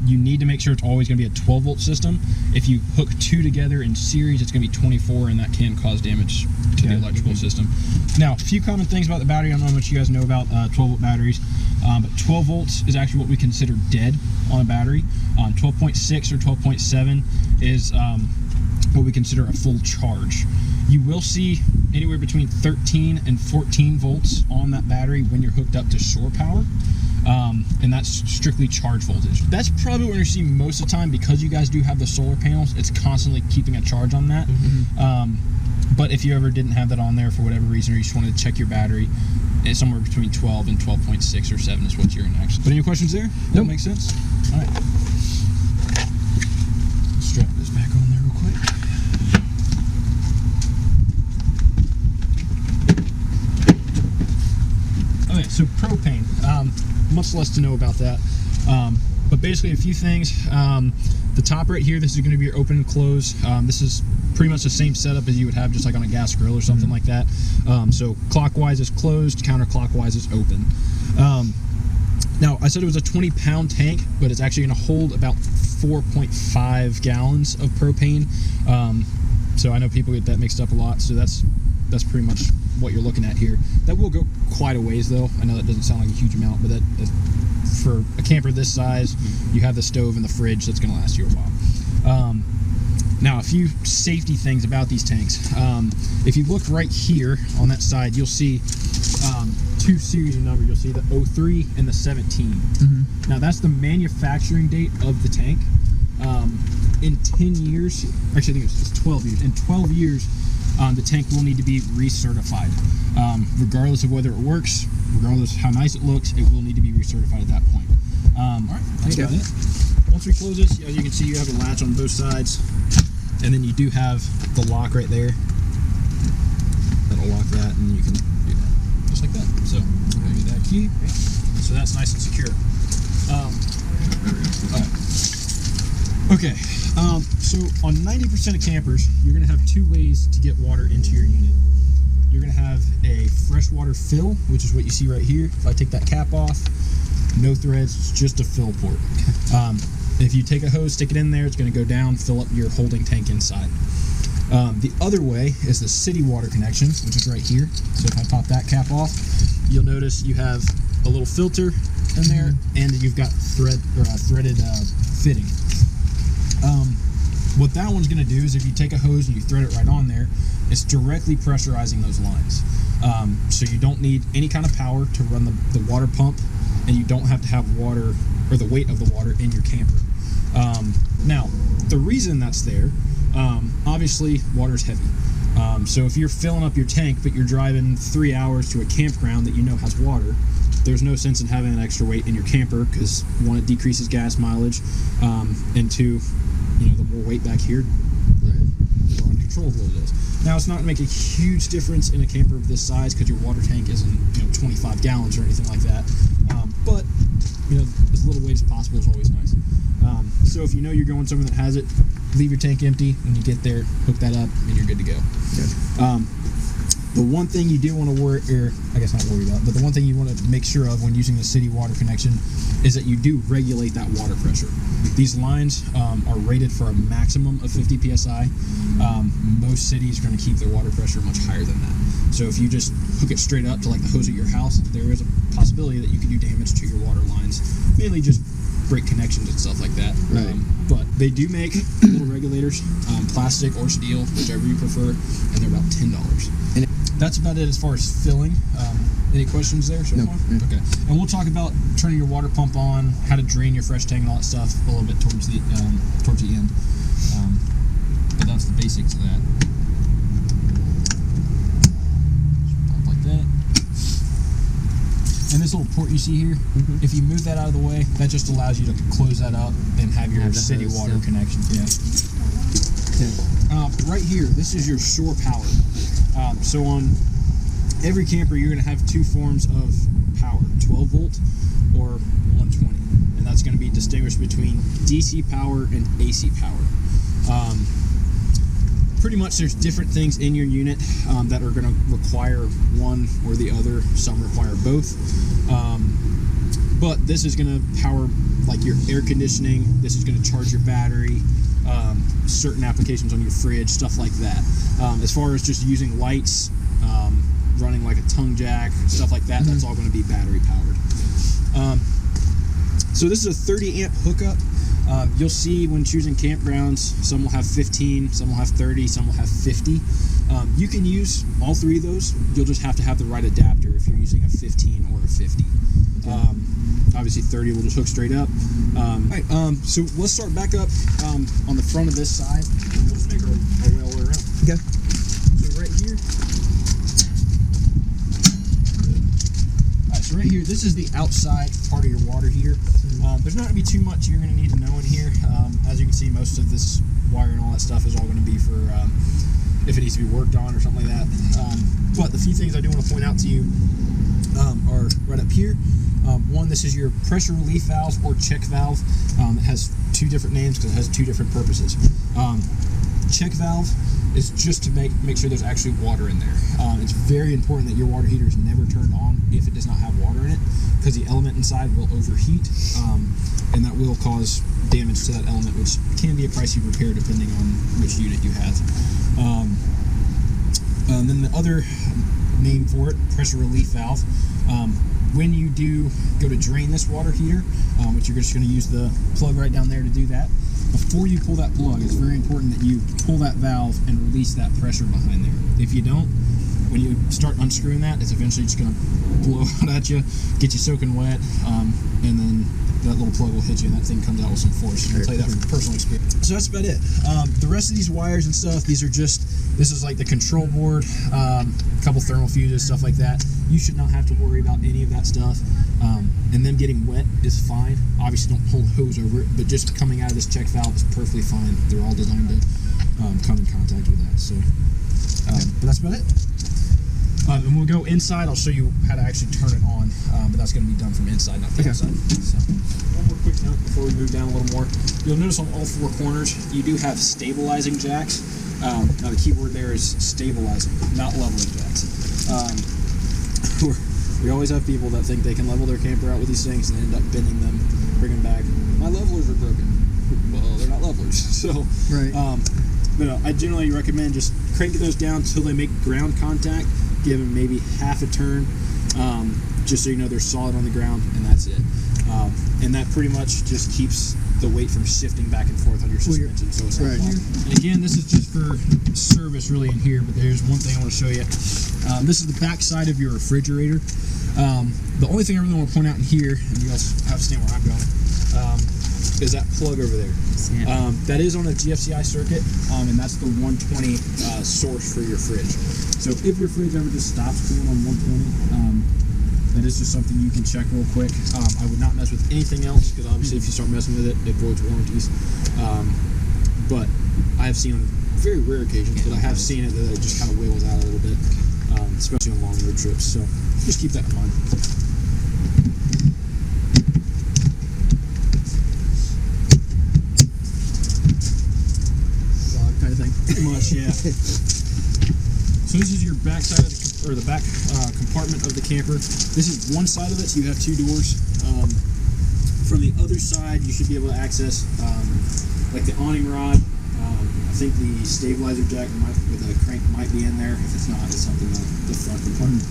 you need to make sure it's always going to be a 12-volt system. If you hook two together in series, it's going to be 24, and that can cause damage to the electrical system. Now, a few common things about the battery. I don't know how much you guys know about 12-volt batteries, but 12 volts is actually what we consider dead on a battery. 12.6 or 12.7 is what we consider a full charge. You will see anywhere between 13 and 14 volts on that battery when you're hooked up to shore power. And that's strictly charge voltage. That's probably what you're seeing most of the time, because you guys do have the solar panels. It's constantly keeping a charge on that. But if you ever didn't have that on there for whatever reason, or you just wanted to check your battery, it's somewhere between 12 and 12.6 or 7 is what you're in actually. But any questions there? Nope. That makes sense? All right. Strap this back on there real quick. Okay, so propane. Much less to know about that. But basically a few things. The top right here, this is going to be your open and close. This is pretty much the same setup as you would have just like on a gas grill or something like that. So clockwise is closed, counterclockwise is open. Now, I said it was a 20-pound tank, but it's actually going to hold about 4.5 gallons of propane. So I know people get that mixed up a lot, so that's pretty much what you're looking at here. That will go quite a ways, though. I know that doesn't sound like a huge amount, but that for a camper this size, you have the stove and the fridge, that's going to last you a while. Now, a few safety things about these tanks. If you look right here on that side, you'll see two series of numbers. You'll see the 03 and the 17. Now, that's the manufacturing date of the tank. In 10 years, actually I think it's 12 years. In 12 years, the tank will need to be recertified. Regardless of whether it works, regardless of how nice it looks, it will need to be recertified at that point. All right, that's about it. Once we close this, as you can see, you have a latch on both sides, and then you do have the lock right there. That'll lock that, and you can do that, just like that. So, maybe that key. So that's nice and secure. All right. Okay, so on 90% of campers, you're going to have two ways to get water into your unit. You're going to have a freshwater fill, which is what you see right here. If I take that cap off, no threads, it's just a fill port. If you take a hose, stick it in there, it's going to go down, fill up your holding tank inside. The other way is the city water connection, which is right here. So if I pop that cap off, you'll notice you have a little filter in there, and you've got threaded fitting. What that one's going to do is if you take a hose and you thread it right on there, it's directly pressurizing those lines. So you don't need any kind of power to run the water pump, and you don't have to have water or the weight of the water in your camper. Now, the reason that's there, obviously water's heavy. So if you're filling up your tank but you're driving 3 hours to a campground that you know has water, there's no sense in having an extra weight in your camper, because one, it decreases gas mileage, and two, the more weight back here, the more uncontrollable it is. Now, it's not going to make a huge difference in a camper of this size, because your water tank isn't 25 gallons or anything like that. But as little weight as possible is always nice. So if you know you're going somewhere that has it, leave your tank empty. When you get there, hook that up, and you're good to go. Yeah. The one thing you do want to worry, or I guess not worry about, but the one thing you want to make sure of when using the city water connection is that you do regulate that water pressure. These lines are rated for a maximum of 50 psi. Most cities are going to keep their water pressure much higher than that. So if you just hook it straight up to like the hose at your house, there is a possibility that you could do damage to your water lines, mainly just break connections and stuff like that. Right. But they do make little regulators, plastic or steel, whichever you prefer, and they're about $10. And that's about it as far as filling. Any questions there so far? No. Okay. And we'll talk about turning your water pump on, how to drain your fresh tank and all that stuff a little bit towards the end. But that's the basics of that. Pump like that. And this little port you see here, if you move that out of the way, that just allows you to close that up and have your city water connection. Yeah. Right here, this is your shore power. So on every camper, you're going to have two forms of power, 12 volt or 120. And that's going to be distinguished between DC power and AC power. Pretty much there's different things in your unit that are going to require one or the other. Some require both. But this is going to power like your air conditioning. This is going to charge your battery. Certain applications on your fridge, stuff like that. As far as just using lights, running like a tongue jack, stuff like that, that's all going to be battery powered. So this is a 30 amp hookup. You'll see when choosing campgrounds, some will have 15, some will have 30, some will have 50. You can use all three of those. You'll just have to have the right adapter if you're using a 15 or a 50. Obviously 30 will just hook straight up. All right, so let's start back up on the front of this side. We'll just make our way all the way around. Okay. So right here. All right, so right here, this is the outside part of your water heater. There's not going to be too much you're going to need to know in here. As you can see, most of this wire and all that stuff is all going to be for if it needs to be worked on or something like that. But the few things I do want to point out to you are right up here. One, this is your pressure relief valve or check valve. It has two different names because it has two different purposes. Check valve is just to make sure there's actually water in there. It's very important that your water heater is never turned on if it does not have water in it, because the element inside will overheat, and that will cause damage to that element, which can be a pricey repair depending on which unit you have. Then the other name for it, pressure relief valve. When you do go to drain this water heater, which you're just going to use the plug right down there to do that, before you pull that plug, it's very important that you pull that valve and release that pressure behind there. If you don't, when you start unscrewing that, it's eventually just going to blow out at you, get you soaking wet, and then that little plug will hit you and that thing comes out with some force. I'll tell you that from personal experience. So that's about it. The rest of these wires and stuff, these are just, this is like the control board, a couple thermal fuses, stuff like that. You should not have to worry about any of that stuff. And them getting wet is fine. Obviously don't hold a hose over it, but just coming out of this check valve is perfectly fine. They're all designed to come in contact with that. So, but that's about it. And when we go inside, I'll show you how to actually turn it on, but that's going to be done from inside, not the outside. So, one more quick note before we move down a little more. You'll notice on all four corners, you do have stabilizing jacks. Now the keyword there is stabilizing, not leveling jacks. We always have people that think they can level their camper out with these things and end up bending them, bring them back. My levelers are broken. Well, they're not levelers. So, right. But I generally recommend just cranking those down until they make ground contact. Give them maybe half a turn, just so you know they're solid on the ground, and that's it. And that pretty much just keeps the weight from shifting back and forth on your suspension. So it's right. And again, this is just for service really in here, but there's one thing I want to show you. This is the back side of your refrigerator. The only thing I really want to point out in here, and you guys have to stand where I'm going, is that plug over there. That is on a GFCI circuit, and that's the 120 source for your fridge. So if your fridge ever just stops cooling on 120, that is just something you can check real quick. I would not mess with anything else, because obviously if you start messing with it, it voids warranties. But I have seen on very rare occasions, but I have seen it that it just kind of wheels out a little bit, especially on long road trips. So just keep that in mind. Kind of thing. Pretty much, yeah. So this is your back side of the back compartment of the camper. This is one side of it, so you have two doors. From the other side, you should be able to access like the awning rod. I think the stabilizer jack with a crank might be in there. If it's not, it's something on the front compartment.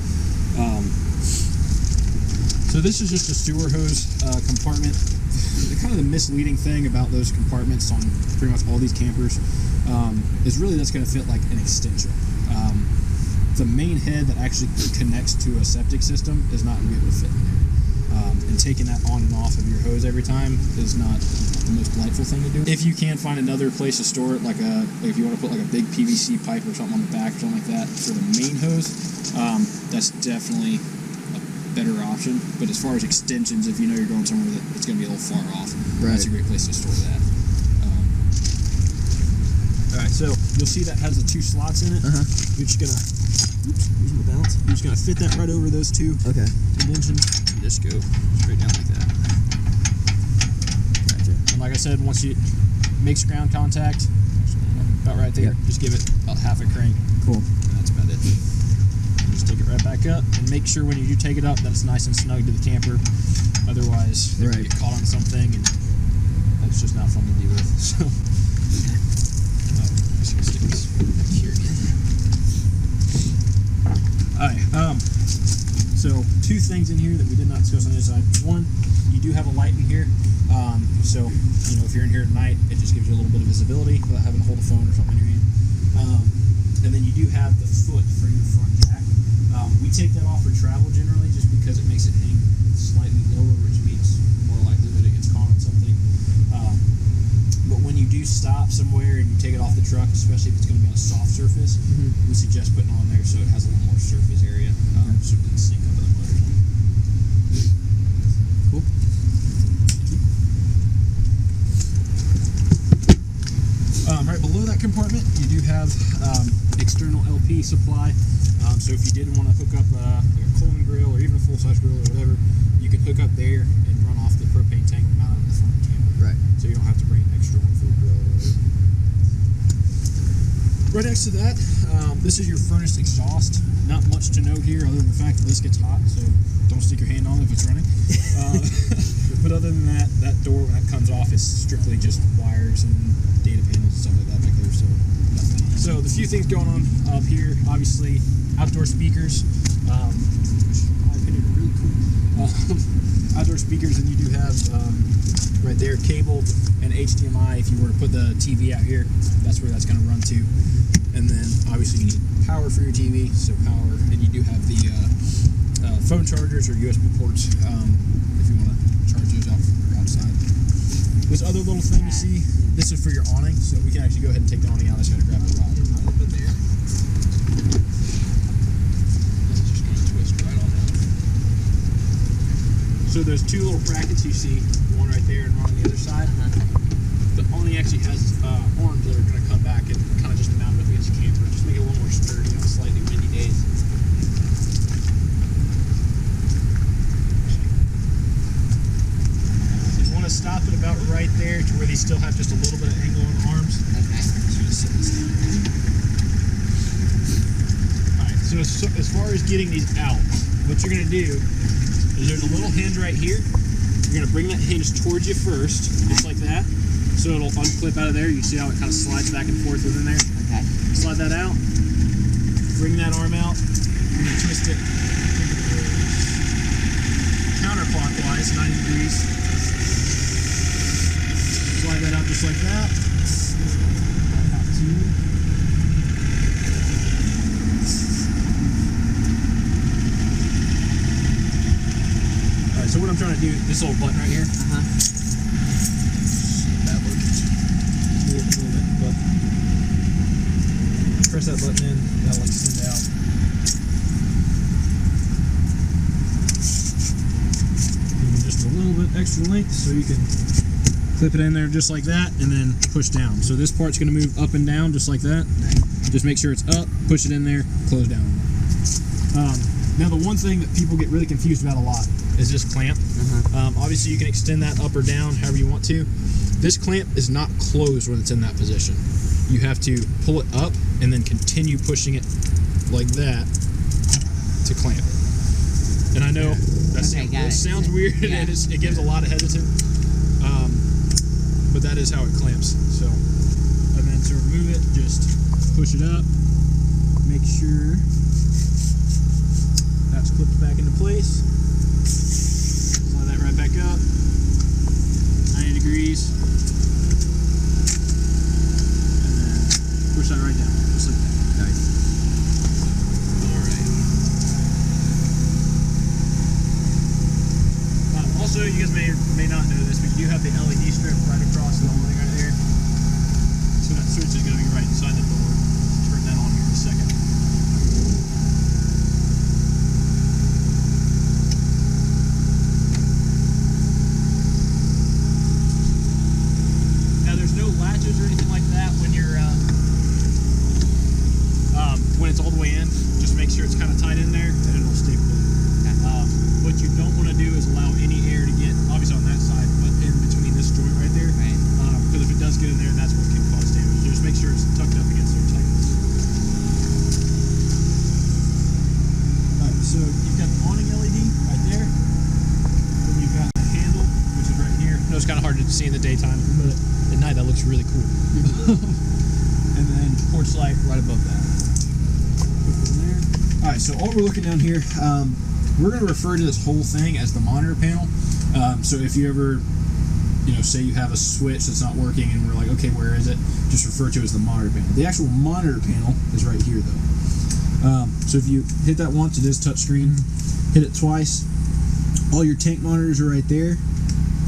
So this is just a sewer hose compartment. Kind of the misleading thing about those compartments on pretty much all these campers is really that's going to fit like an extension. The main head that actually connects to a septic system is not going to be able to fit in there. And taking that on and off of your hose every time is not the most delightful thing to do. If you can find another place to store it, like if you want to put like a big PVC pipe or something on the back or something like that for the main hose, that's definitely a better option. But as far as extensions, if you know you're going somewhere that it's going to be a little far off, that's a great place to store that. Alright, so you'll see that has the two slots in it. You're just gonna using the balance. You're just gonna fit that right over those two dimensions and just go straight down like that. Right there. And like I said, once it makes ground contact, about right there, just give it about half a crank. Cool. And that's about it. And just take it right back up and make sure when you do take it up that it's nice and snug to the camper. Otherwise, they Right. get caught on something, and that's just not fun to deal with. So, I'm just gonna stick this back here again. All right. So two things in here that we did not discuss on this side. One, you do have a light in here. So if you're in here at night, it just gives you a little bit of visibility without having to hold a phone or something in your hand. And then you do have the foot for your front jack. We take that off for travel generally, just because it makes it hang slightly lower, which means more likely that it gets caught on something. But when you do stop somewhere and you take it off the truck, especially if it's going to be on a soft surface, we suggest putting it on there so it has a little more surface area, so it doesn't sink up in the mud. Cool. Right below that compartment, you do have external LP supply. So if you did want to hook up like a Coleman grill or even a full-size grill or whatever, you can hook up there and run off the propane tank mounted on the front of the camper. Right. So you don't have to bring an extra one for the grill or whatever. Right next to that, this is your furnace exhaust. Not much to note here other than the fact that this gets hot, so don't stick your hand on it if it's running. But other than that, that door when that comes off is strictly just wires and data panels and stuff like that back there, so nothing. So the few things going on up here, obviously outdoor speakers, which in my opinion are really cool. Outdoor speakers, and you do have right there cable and HDMI. If you were to put the TV out here, that's where that's going to run to. And then obviously you need power for your TV, so power, and you do have the phone chargers or USB ports if you want to charge those out from your outside. This other little thing you see, this is for your awning, so we can actually go ahead and take the awning out. I just got to grab the rod. So there's two little brackets you see, one right there and one on the other side. The awning actually has arms that are going to come back and kind of just mount it up against the camper, just make it a little more sturdy on slightly windy days. So you want to stop it about right there to where they still have just a little bit of angle on the arms. So just set this down. Alright, so as far as getting these out, what you're going to do is there's a little hinge right here. You're going to bring that hinge towards you first, just like that. So it'll unclip out of there. You see how it kind of slides back and forth within there? Okay. Slide that out. Bring that arm out. You're going to twist it counterclockwise, 90 degrees. Slide that out just like that. Alright, so what I'm trying to do, this little button right here. Press that button in, that'll extend out. Give it just a little bit extra length so you can clip it in there just like that and then push down. So this part's going to move up and down just like that. Just make sure it's up, push it in there, close down. Now the one thing that people get really confused about a lot is this clamp. Obviously you can extend that up or down however you want to. This clamp is not closed when it's in that position. You have to pull it up and then continue pushing it like that to clamp it. And I know that sounds weird and it gives a lot of hesitant, but that is how it clamps. So, and then to remove it, just push it up, make sure that's clipped back into place. Slide that right back up, 90 degrees. Push that right down, just like that. Nice. Alright. Also, you guys may or may not know this, but you do have the LED strip right across the awning right there. So that switch is going to be right inside the door. Turn that on here in a second. Now, there's no latches or anything like that when you're when it's all the way in. Just make sure it's kind of tight in there and it'll stay put. What you don't want to do is allow any air to get, obviously on that side, but in between this joint right there. Right. Because if it does get in there, that's what can cause damage. Just make sure it's tucked up against there tight. Alright, so you've got the awning LED right there. Then you've got night, that looks really cool. And then porch light right above that. All right, so all we're looking down here, we're going to refer to this whole thing as the monitor panel. So if you ever, say you have a switch that's not working and we're like, okay, where is it? Just refer to it as the monitor panel. The actual monitor panel is right here, though. So if you hit that once, it is touchscreen. Hit it twice. All your tank monitors are right there.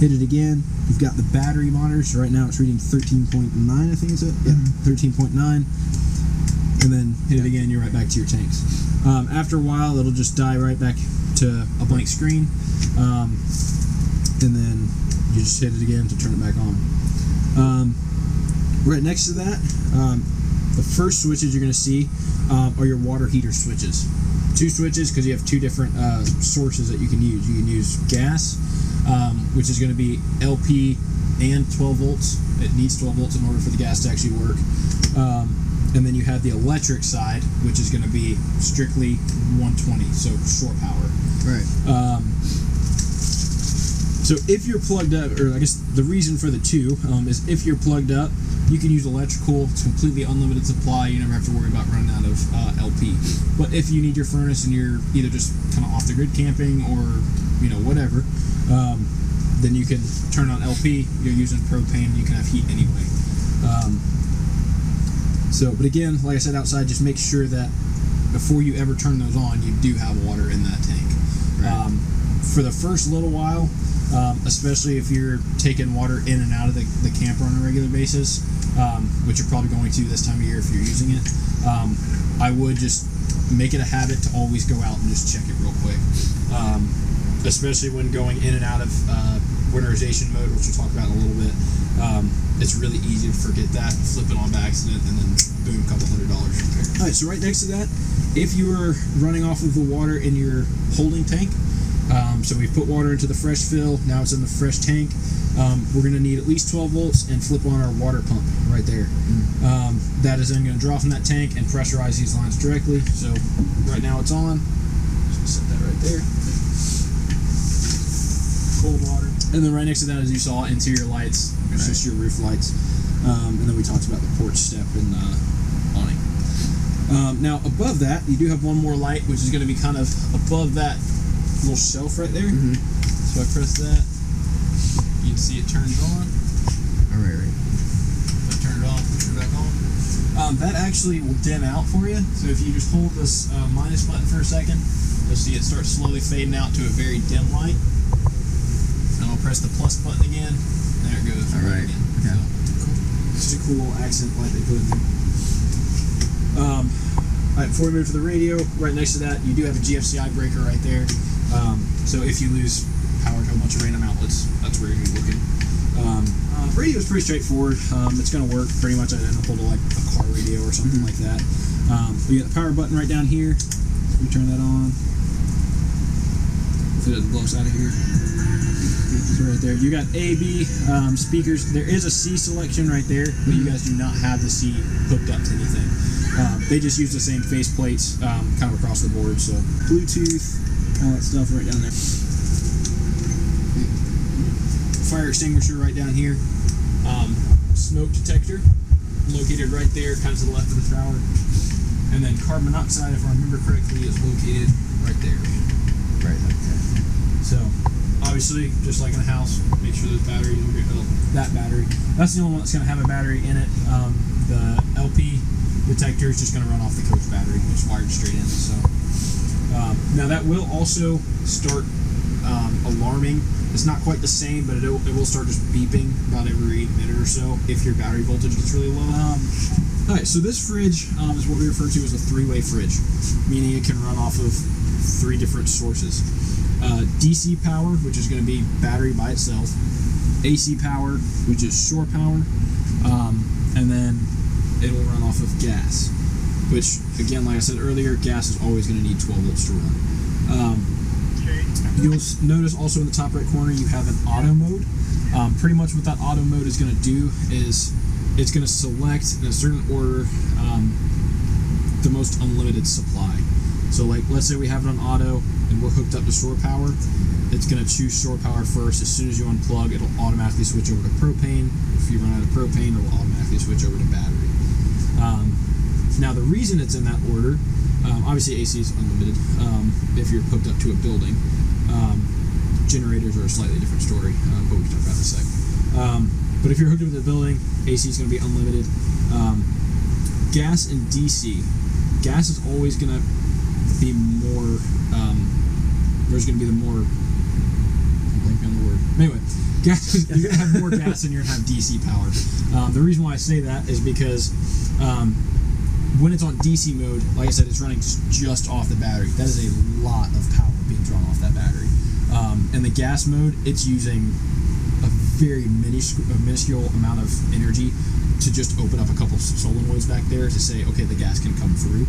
Hit it again. You've got the battery monitors. So right now it's reading 13.9, I think it's it. Yeah, 13.9. And then hit it again, you're right back to your tanks. After a while, it'll just die right back to a blank screen. And then you just hit it again to turn it back on. Right next to that, the first switches you're going to see are your water heater switches. 2 switches because you have 2 different sources that you can use. You can use gas, which is going to be LP and 12 volts. It needs 12 volts in order for the gas to actually work. And then you have the electric side, which is going to be strictly 120, so shore power. Right. So if you're plugged up, or I guess the reason for the 2 is if you're plugged up, you can use electrical. It's completely unlimited supply. You never have to worry about running out of LP. But if you need your furnace and you're either just kind of off the grid camping or whatever, then you can turn on LP. You're using propane. You can have heat anyway. But again, like I said, outside, just make sure that before you ever turn those on, you do have water in that tank. Right. For the first little while, especially if you're taking water in and out of the camper on a regular basis, which you're probably going to this time of year if you're using it, I would just make it a habit to always go out and just check it real quick. Especially when going in and out of winterization mode, which we'll talk about in a little bit. It's really easy to forget that, flip it on by accident, and then boom, $200 repair. All right, so right next to that, if you were running off of the water in your holding tank, so we put water into the fresh fill, now it's in the fresh tank, we're going to need at least 12 volts and flip on our water pump right there. That is then going to draw from that tank and pressurize these lines directly. So right now it's on. Just set that right there. Cold water. And then right next to that, as you saw, interior lights. It's just your roof lights. And then we talked about the porch step and awning. Now above that, you do have one more light, which is going to be kind of above that little shelf right there. So I press that. You can see it turns on. All right. If I turn it off, turn it back on. That actually will dim out for you. So if you just hold this minus button for a second, you'll see it start slowly fading out to a very dim light. And I'll press the plus button again. There it goes. All right. Again. Okay. So, it's just a cool accent light they put in there. All right, before we move to the radio, right next to that, you do have a Gfci breaker right there. So if you lose power to a bunch of random outlets, that's where you're going to be looking. Radio is pretty straightforward. It's going to work pretty much identical to like a car radio or something like that. We got the power button right down here. We turn that on. If it doesn't blow us out of here. So right there, you got A, B speakers. There is a C selection right there, but you guys do not have the C hooked up to anything. They just use the same face plates kind of across the board. So Bluetooth, all that stuff right down there. Fire extinguisher right down here. Smoke detector located right there, kind of to the left of the shower. And then carbon monoxide, if I remember correctly, is located right there. Right. Okay. So obviously, just like in a house, make sure those batteries will get that battery. That's the only one that's going to have a battery in it. The LP detector is just going to run off the coach battery, which is wired straight in. So now that will also start alarming. It's not quite the same, but it will start just beeping about every minute or so if your battery voltage gets really low. All right, so this fridge is what we refer to as a 3-way fridge, meaning it can run off of 3 different sources. DC power, which is going to be battery by itself, AC power, which is shore power, and then it will run off of gas, which, again, like I said earlier, gas is always going to need 12 volts to run. You'll notice also in the top right corner you have an auto mode. Pretty much what that auto mode is going to do is it's going to select in a certain order the most unlimited supply. So like let's say we have it on auto and we're hooked up to shore power. it's going to choose shore power first. As soon as you unplug, it'll automatically switch over to propane. If you run out of propane, it'll automatically switch over to battery. Now, the reason it's in that order, obviously AC is unlimited if you're hooked up to a building. Generators are a slightly different story, but we can talk about in a sec. But if you're hooked up to the building, AC is going to be unlimited. Gas and DC. Gas is always going to be more. There's going to be the more. I'm blanking on the word. Anyway, gas. You're going to have more gas than you're going to have DC power. The reason why I say that is because when it's on DC mode, like I said, it's running just off the battery. That is a lot of power being drawn off that battery. In the gas mode, it's using a very minuscule amount of energy to just open up a couple solenoids back there to say, okay, the gas can come through.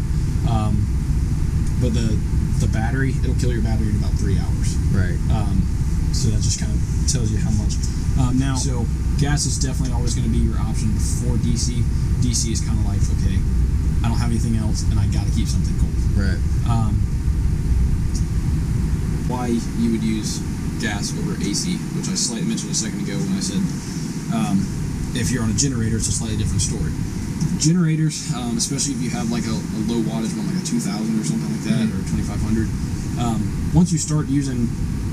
But the battery, it'll kill your battery in about 3 hours. Right. So that just kind of tells you how much. So gas is definitely always going to be your option before DC. DC is kind of like, okay, I don't have anything else, and I got to keep something cold. Right. Why you would use gas over AC, which I slightly mentioned a second ago when I said if you're on a generator, it's a slightly different story. Generators, especially if you have like a low wattage one, like a 2000 or something like that, or 2500, once you start using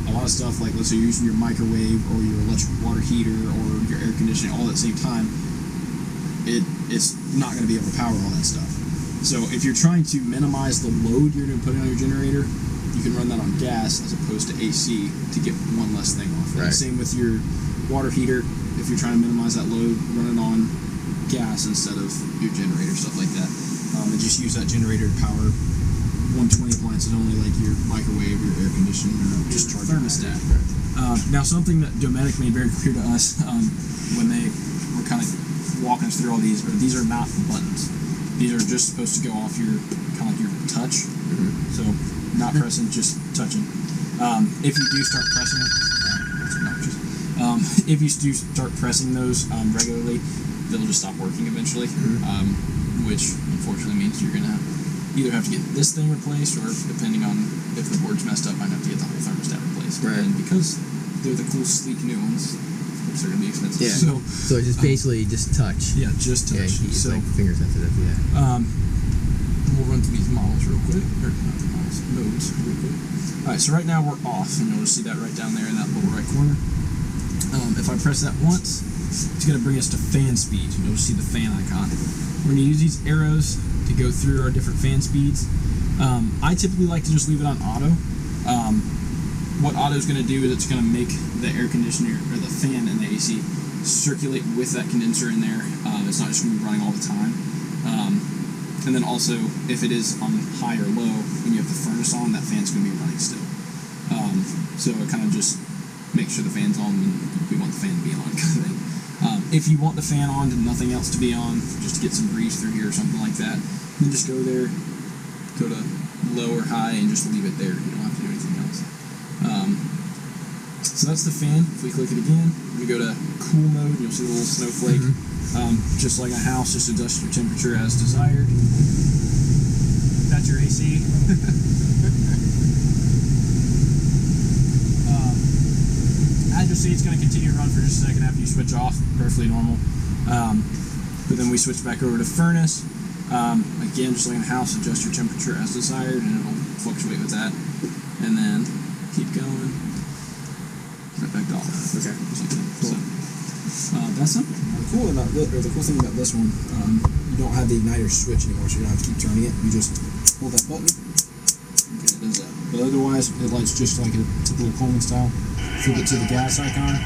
a lot of stuff, like let's say you're using your microwave or your electric water heater or your air conditioning all at the same time, it's not going to be able to power all that stuff. So if you're trying to minimize the load you're going to put on your generator, you can run that on gas as opposed to AC to get one less thing off. Right. Same with your water heater. If you're trying to minimize that load, run it on gas instead of your generator, stuff like that. And just use that generator to power 120 appliances only, like your microwave, your air conditioner, or just charge thermostat. Now, something that Domenic made very clear to us when they were kind of walking us through all these are not buttons. These are just supposed to go off your kind of like your touch. So not pressing, just touching. If you do start pressing them, that's obnoxious. If you do start pressing those regularly, they'll just stop working eventually, which unfortunately means you're gonna either have to get this thing replaced, or depending on if the board's messed up, might have to get the whole thermostat replaced. Right. And because they're the cool, sleek new ones, they're gonna be expensive. Yeah. So it's just basically just touch. Yeah, just touch. Yeah, it's like finger sensitive. Yeah. We'll run through these models real quick, or not the models, modes real quick. All right, so right now we're off, and you'll see that right down there in that lower right corner. If I press that once, it's going to bring us to fan speeds. You'll see the fan icon. We're going to use these arrows to go through our different fan speeds. I typically like to just leave it on auto. What auto is going to do is it's going to make the air conditioner, or the fan in the AC, circulate with that condenser in there. It's not just going to be running all the time. And then also, if it is on high or low, when you have the furnace on, that fan's going to be running still. So it kind of just makes sure the fan's on when we want the fan to be on, kind of thing. If you want the fan on and nothing else to be on, just to get some breeze through here or something like that, then just go there, go to low or high, and just leave it there. You don't have to do anything else. So that's the fan. If we click it again, we go to cool mode, you'll see the little snowflake. Just like a house, just adjust your temperature as desired. That's your AC. As you'll see, it's going to continue to run for just a second after you switch off, perfectly normal. But then we switch back over to furnace. Again, just like in a house, adjust your temperature as desired, and it'll fluctuate with that. And then keep going. Right back to off. Okay. Cool. So, that's something. The cool thing about this one, you don't have the igniter switch anymore, so you don't have to keep turning it. You just hold that button, and it does that. But otherwise, it lights just like a typical Coleman style. Flip it to the gas icon.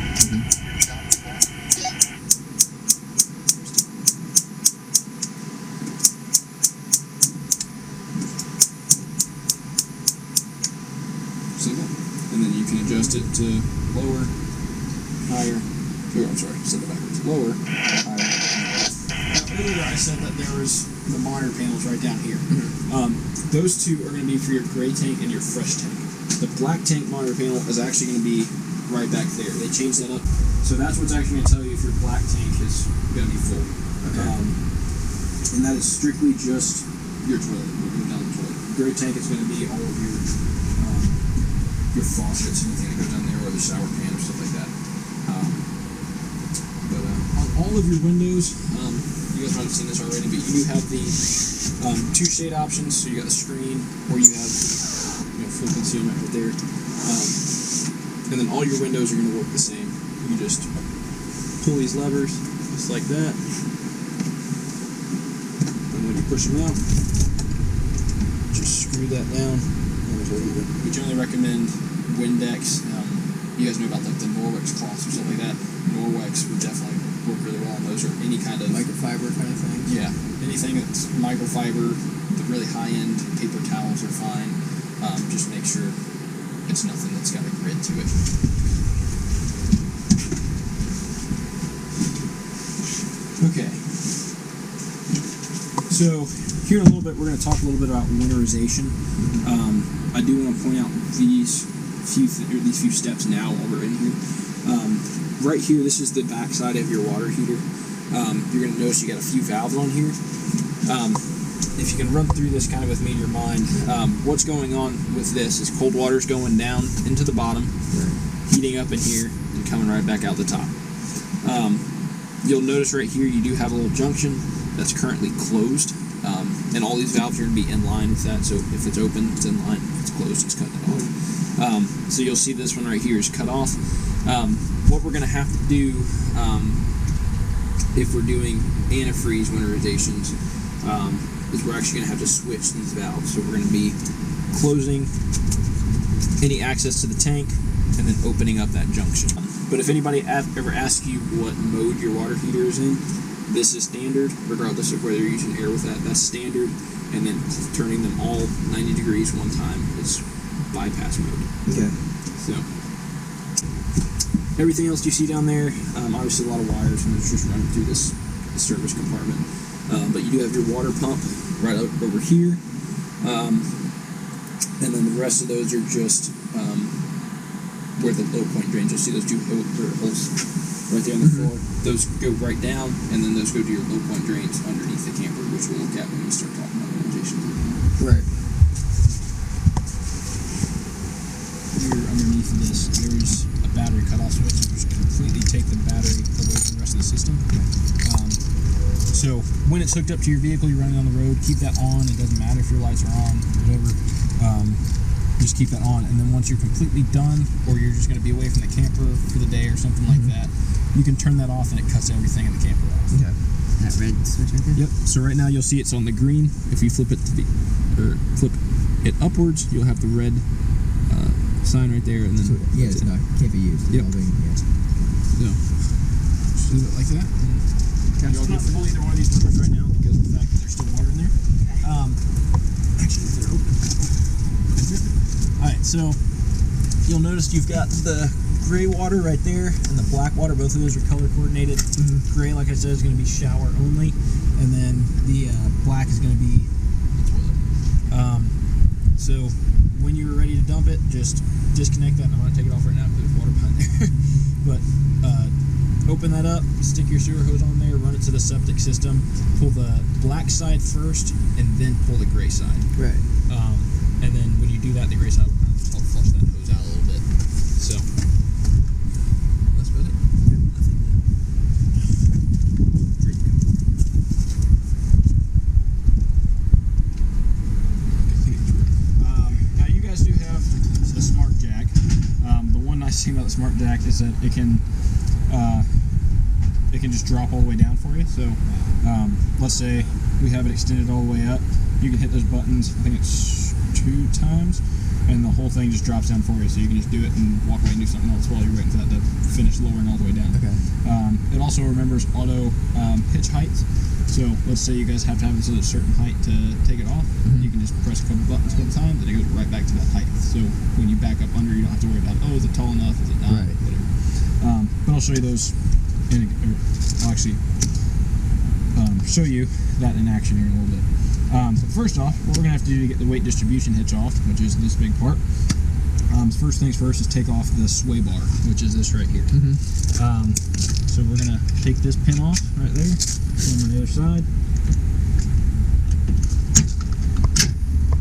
Simple. And then you can adjust it to lower, higher. I'm sorry, set it backwards. Lower, higher. Now, earlier I said that there was the monitor panels right down here. Those two are going to be for your gray tank and your fresh tank. The black tank monitor panel is actually going to be right back there. They changed that up. So that's what's actually going to tell you if your black tank is going to be full. Okay. And that is strictly just your toilet. We're going down the toilet. Gray tank is going to be all of your your faucets, anything that goes down there, or the shower pan or stuff like that. But on all of your windows, you guys might have seen this already, but you do have the two shade options. So you got the screen, or you have flip and seal right there. And then all your windows are going to work the same. You just pull these levers just like that, and when you push them out, just screw that down. We generally recommend Windex. You guys know about like the Norwex cloths or something like that. Norwex would definitely work really well on those, or any kind of microfiber kind of thing. Yeah, anything that's microfiber. The really high-end paper towels are fine. Just make sure it's nothing that's got a grid to it. Okay. So here in a little bit, we're going to talk a little bit about linearization. I do want to point out these few steps now while we're in here. Right here, this is the back side of your water heater. You're going to notice you got a few valves on here. If you can run through this kind of with me in your mind, what's going on with this is cold water's going down into the bottom, heating up in here, and coming right back out the top. You'll notice right here you do have a little junction that's currently closed, and all these valves are going to be in line with that. So if it's open, it's in line. If it's closed, it's cutting it off. So you'll see this one right here is cut off. What we're going to have to do if we're doing antifreeze winterizations is we're actually going to have to switch these valves. So we're going to be closing any access to the tank and then opening up that junction. But if anybody ever asks you what mode your water heater is in, this is standard, regardless of whether you're using air with that. That's standard, and then turning them all 90 degrees one time is bypass mode. Okay. So everything else you see down there, obviously a lot of wires, and it's just running through this service compartment. But you do have your water pump right over here, and then the rest of those are just where the low point drains. You'll see those two holes right there on the floor. Those go right down, and then those go to your low point drains underneath the camper, which we'll look at when we start talking about linearization. Right. Here underneath this, there's a battery cutoff switch, which completely take the battery away from the rest of the system. So when it's hooked up to your vehicle, you're running on the road, keep that on. It doesn't matter if your lights are on, whatever. Just keep that on, and then once you're completely done, or you're just going to be away from the camper for the day or something like that, you can turn that off, and it cuts everything in the camper off. Okay. That red switch right there? Yep. So right now you'll see it's on the green. If you flip it flip it upwards, you'll have the red sign right there, and then so, yeah, it's not can't be used. Yep. So just leave it like that. And you'll not pull either one of these levers right now because of the fact that there's still water in there. Actually, if they're open. Alright, so you'll notice you've got the gray water right there and the black water. Both of those are color coordinated. Gray, like I said, is going to be shower only, and then the black is going to be the toilet. So when you're ready to dump it, just disconnect that. And I'm going to take it off right now because there's water behind there. But open that up, stick your sewer hose on there, run it to the septic system, pull the black side first, and then pull the gray side. Right. And then when you do that, the gray side will kind of help flush that hose out a little bit. So that's about it. Yep. Now you guys do have a smart jack. The one nice thing about the smart jack is that it can just drop all the way down for you. So let's say we have it extended all the way up. You can hit those buttons, I think it's 2 times, and the whole thing just drops down for you. So you can just do it and walk away and do something else while you're waiting for that to finish lowering all the way down. Okay. It also remembers auto hitch heights. So let's say you guys have to have it at a certain height to take it off. You can just press a couple buttons at a time, then it goes right back to that height. So when you back up under, you don't have to worry about, oh, is it tall enough? Is it not? Right. Whatever. But I'll show you those. I'll actually show you that in action here in a little bit. But first off, what we're going to have to do to get the weight distribution hitch off, which is this big part, first things first is take off the sway bar, which is this right here. So we're going to take this pin off right there, put them on the other side,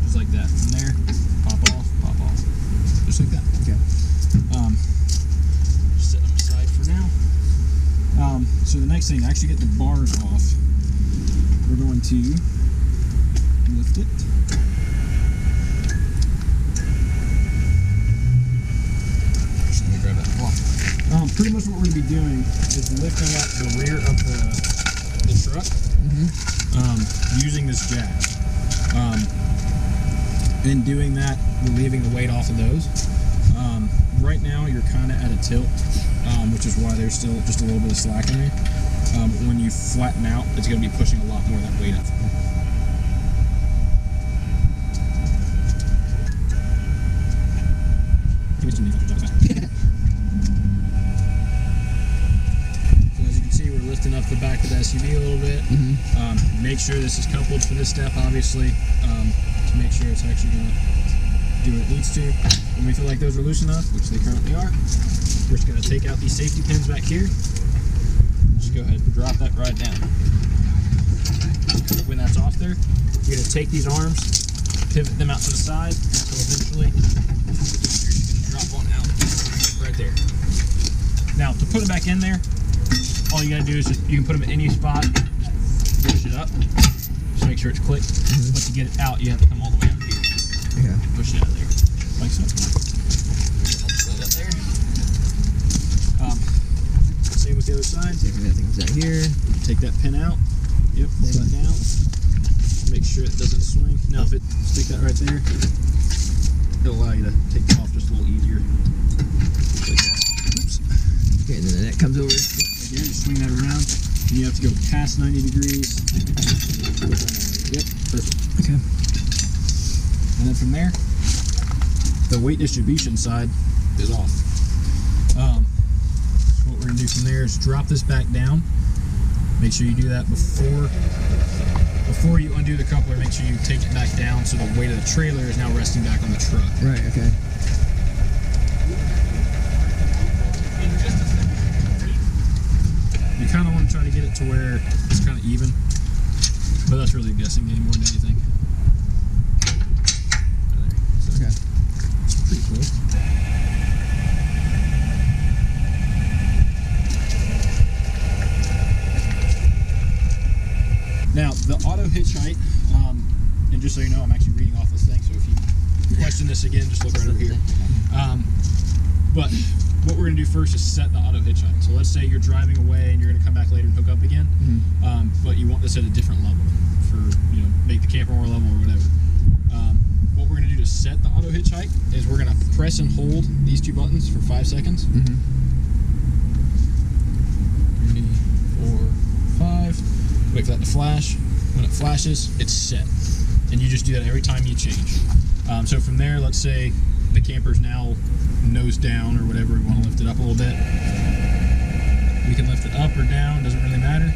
just like that. From there, pop off, just like that. So the next thing, to actually get the bars off, we're going to lift it. Just let me grab that block. Pretty much what we're going to be doing is lifting up the rear of the truck using this jack. In doing that, we're leaving the weight off of those. Right now, you're kind of at a tilt, which is why there's still just a little bit of slack in there. When you flatten out, it's going to be pushing a lot more of that weight up. So as you can see, we're lifting up the back of the SUV a little bit. Make sure this is coupled for this step, obviously, to make sure it's actually going to do what it needs to. When we feel like those are loose enough, which they currently are, we're just going to take out these safety pins back here. Just go ahead and drop that right down. When that's off there, you're going to take these arms, pivot them out to the side until eventually you're just going to drop one out right there. Now, to put it back in there, all you got to do is just, you can put them at any spot, just push it up, just make sure it's clicked. But to get it out, you have to come all the way out here. Yeah. Push it out of there, like so. I'll just lay that there. Same with the other side. That thing's out here. Take that pin out. Yep, pull that down. Make sure it doesn't swing. Now, if it stick that right there, it'll allow you to take it off just a little easier. Like that. Oops. Okay, and then the net comes over. Again, just swing that around. And you have to go past 90 degrees. Yep, perfect. Okay. And then from there, the weight distribution side is off. What we're going to do from there is drop this back down. Make sure you do that before you undo the coupler. Make sure you take it back down so the weight of the trailer is now resting back on the truck. Right, okay. You kind of want to try to get it to where it's kind of even, but that's really a guessing game more than anything. Okay. It's pretty close. Now, the auto Hitchhike, and just so you know, I'm actually reading off this thing, so if you question this again, just look right over here. But what we're going to do first is set the auto Hitchhike. So let's say you're driving away and you're going to come back later and hook up again, but you want this at a different level for, you know, make the camper more level or whatever. What we're going to do to set the auto Hitchhike is we're going to press and hold these two buttons for 5 seconds. 3, 4, 5. Wait for that to flash. When it flashes, it's set. And you just do that every time you change. So from there, let's say the camper's now nose down or whatever, we want to lift it up a little bit. We can lift it up or down, doesn't really matter.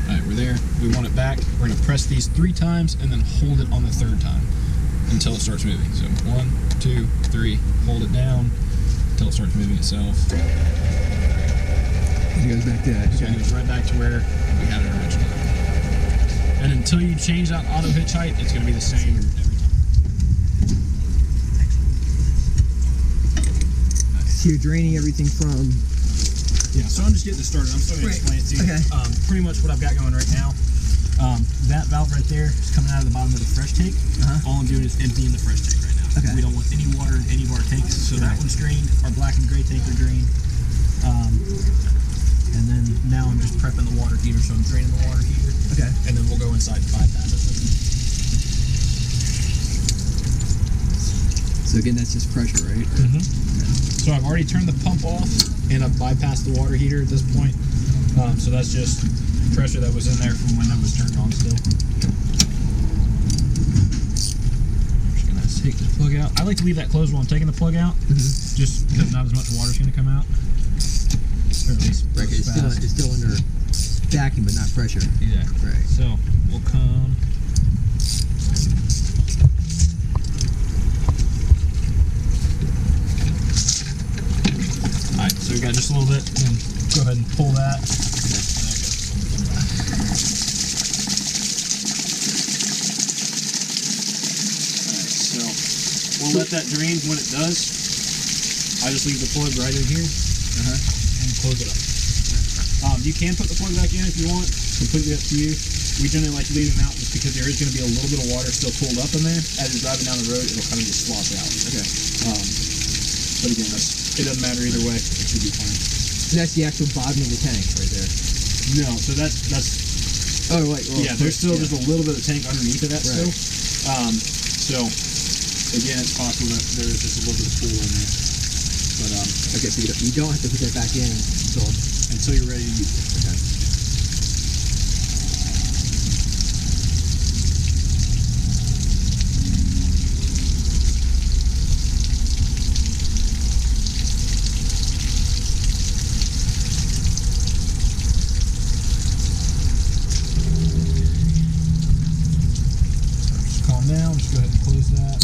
Alright, we're there. We want it back. We're going to press these 3 times and then hold it on the 3rd time until it starts moving. So 1, 2, 3, hold it down until it starts moving itself. It goes back to that. So it goes right back to where we had it originally. And until you change that auto hitch height, it's going to be the same every time. So you're draining everything from... Yeah, so I'm just getting it started. I'm still going to explain it to you. Okay. Pretty much what I've got going right now. That valve right there is coming out of the bottom of the fresh tank. All I'm doing is emptying the fresh tank right now. Okay. We don't want any water in any of our tanks, so that one's drained. Our black and gray tank are drained. And then now I'm just prepping the water heater, so I'm draining the water heater. Okay. And then we'll go inside and bypass it. So again, that's just pressure, right? Okay. So I've already turned the pump off, and I've bypassed the water heater at this point. So that's just pressure that was in there from when that was turned on still. Just gonna take the plug out. I like to leave that closed while I'm taking the plug out, just because not as much water's gonna come out. Or at least it's still under vacuum, but not pressure. Exactly. Right. So we'll come. Alright, so we got just a little bit. Go ahead and pull that. So we'll let that drain. When it does, I I just leave the plug right in here and close it up. You can put the plug back in if you want. Completely up to you. We generally like to leave them out just because there is going to be a little bit of water still pooled up in there. As you're driving down the road, it'll kind of just slosh out. Okay. But again, it doesn't matter either way. It should be fine. So that's the actual bottom of the tank right there. No, so that's. Oh, right. Well, yeah, there's still just a little bit of tank underneath of that still. So again, it's possible that there is just a little bit of pool in there. But okay, so you don't have to put that back in until you're ready to use it. Okay. Now, just go ahead and close that.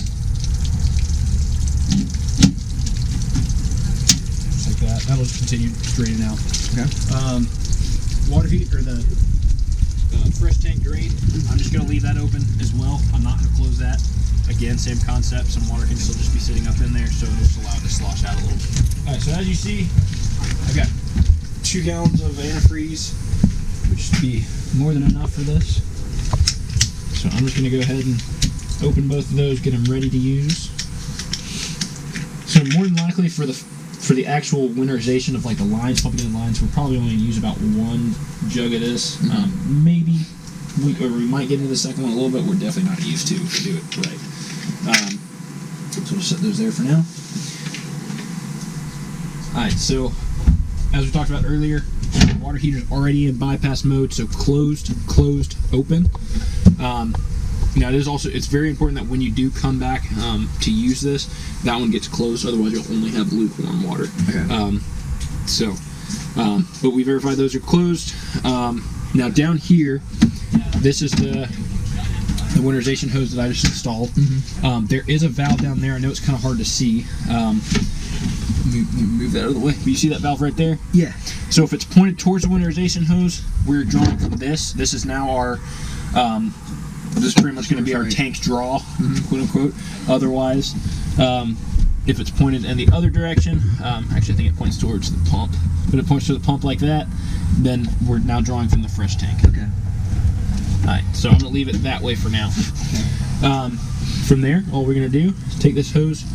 Just like that. That'll just continue draining out. Okay. Water heat or the fresh tank drain. I'm just going to leave that open as well. I'm not going to close that. Again, same concept. Some water can still just be sitting up in there, so it'll just allow it to slosh out a little. All right. So as you see, I've got 2 gallons of antifreeze, which should be more than enough for this. So I'm just going to go ahead and open both of those, get them ready to use. So more than likely for the actual winterization of like the lines, pumping in the lines, we're probably only going to use about 1 jug of this. Maybe we might get into the second one a little bit. We're definitely not used to do it right. So we'll set those there for now. All right. So as we talked about earlier, water heater's already in bypass mode, so closed, open. Now it's very important that when you do come back to use this, that one gets closed, otherwise you'll only have lukewarm water. Okay. But we verified those are closed. Now down here, this is the winterization hose that I just installed. There is a valve down there. I know it's kind of hard to see. Move that out of the way. You see that valve right there? Yeah. So if it's pointed towards the winterization hose, we're drawing from this. This is now our this is pretty much going to be our tank draw, quote unquote. Otherwise, if it's pointed in the other direction, actually I think it points towards the pump, but it points to the pump like that, then we're now drawing from the fresh tank. Okay. Alright, so I'm going to leave it that way for now. Okay. From there, all we're going to do is take this hose,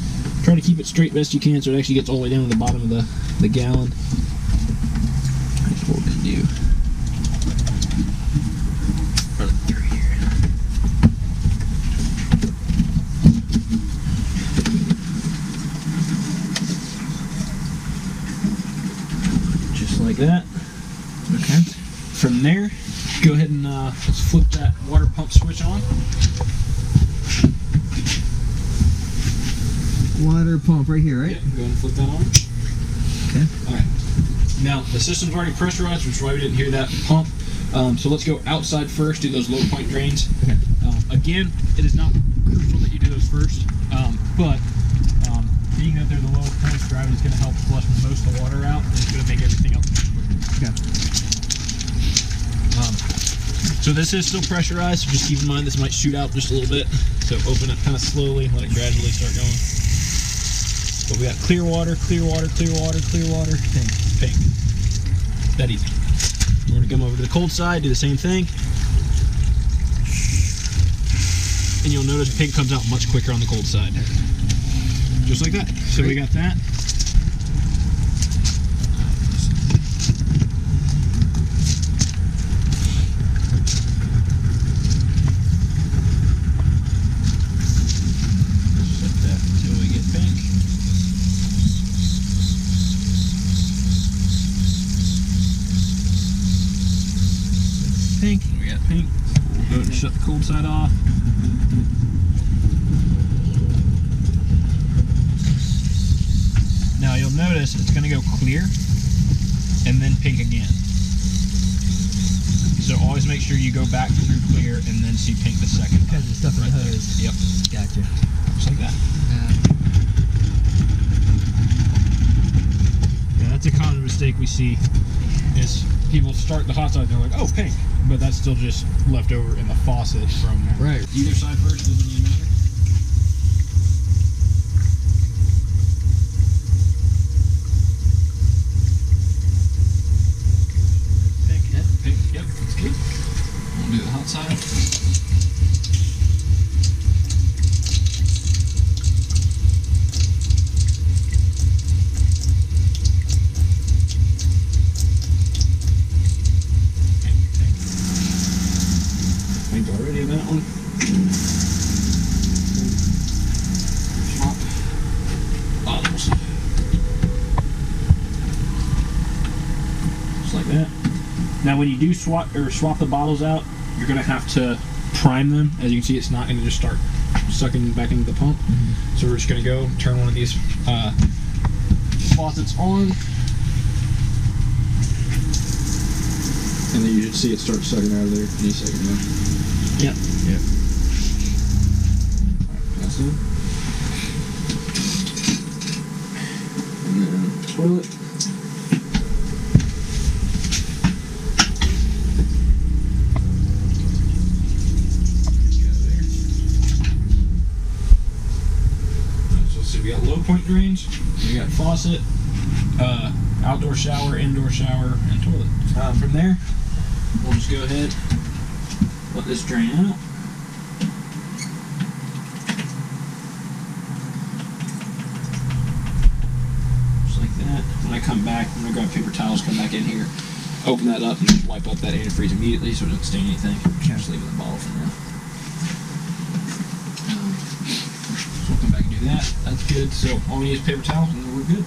try to keep it straight best you can so it actually gets all the way down to the bottom of the gallon. That's what we're going to do. Run it through here. Just like that. Okay. From there, go ahead and let's flip that water pump switch on. Water pump right here, right? Yeah, go ahead and flip that on. Okay. Alright. Now, the system's already pressurized, which is why we didn't hear that pump. So let's go outside first, do those low point drains. Okay. Again, it is not crucial that you do those first, but being that they're the lowest points, driving is going to help flush most of the water out, and it's going to make everything else quicker. Okay. So this is still pressurized, so just keep in mind this might shoot out just a little bit. So open it kind of slowly, let it gradually start going. But we got clear water, clear water, clear water, clear water, pink. That easy. We're going to come over to the cold side, do the same thing. And you'll notice pink comes out much quicker on the cold side. Just like that. So we got that. Pink. We got pink. We'll go ahead and shut the cold side off. Now you'll notice it's going to go clear and then pink again. So always make sure you go back through clear and then see pink the second time. Because the stuff in the hose. Yep. Gotcha. Just like that. Yeah, that's a common mistake we see is people start the hot side and they're like, oh, pink. But that's still just left over in the faucet from either side first, doesn't even matter. side. Think already that one. Swap bottles. Just like that. Now when you do swap the bottles out, you're going to have to prime them. As you can see, it's not going to just start sucking back into the pump. So we're just going to go turn one of these faucets on. And then you should see it start sucking out of there any second now. Yep. Yep. Alright, pass in. And then toilet. So we got low point drains, we got faucet, outdoor shower, indoor shower, and toilet. From there, we'll just go ahead, let this drain out. Just like that. When I come back, I'm going to grab paper towels, come back in here, open that up, and just wipe up that antifreeze immediately so it doesn't stain anything. Just leave it in the bottle for now. So we'll come back and do that. That's good. So all we need is paper towels and then we're good.